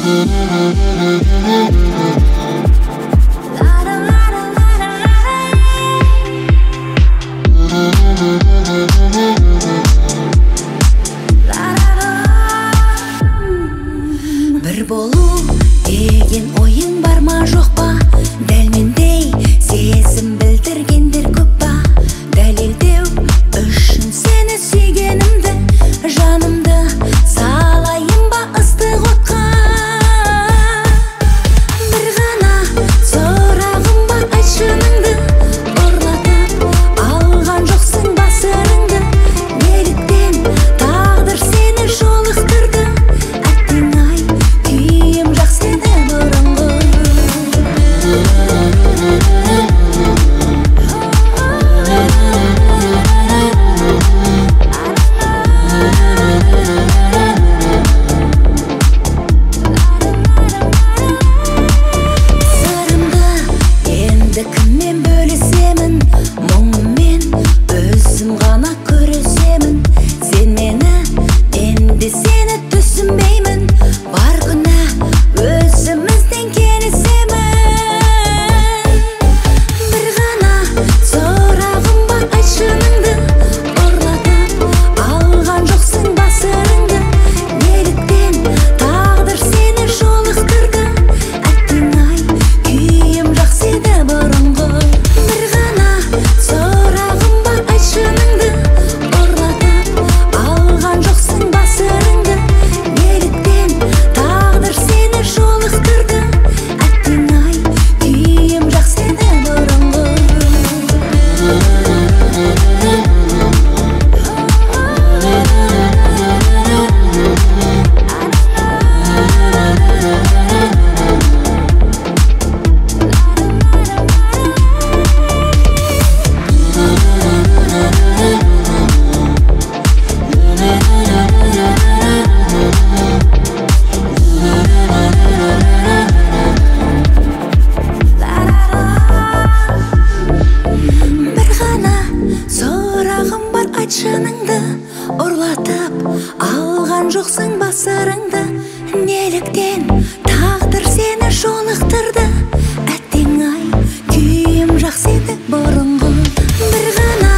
Bir болу деген ойың бар ма жоқ па? Дәл мендей сезім білдіргендер көп па? Дәлелдеу үшін сені сүйгенімді, жанымды салайын ба ыстық отқа? Bir ғана сұрағым бар, айт шыныңды. Ұрлатып алған жоқсың ба сырыңды? Неліктен тағдыр сені жолықтырды? Әттең ай, күйім жақсы еді бұрынғы. Сырымды енді кіммен бөлісемін? Мұңыммен өзім ғана көресемін. Сен мені, мен де сені түсінбеймін. Бар күні өзімізден келісемін. Bir ғана сұрағым бар, айт шыныңды. Ұрлатып алған жоқсың ба сырыңды? Неліктен тағдыр сені жолықтырды? Әттең ай, күйім жақсы еді бұрынғы. Bir ғана сұрағым бар, айт шыныңды. Ұрлатып алған жоқсың ба сырыңды? Неліктен тағдыр сені жолықтырды? Әттең ай, күйім жақсы еді бұрынғы. Bir ғана сұрағым бар, айт шыныңды. Ұрлатып алған жоқсың ба сырыңды? Неліктен тағдыр сені жолықтырды? Әттең ай, күйім жақсы еді бұрынғы. Bir ғана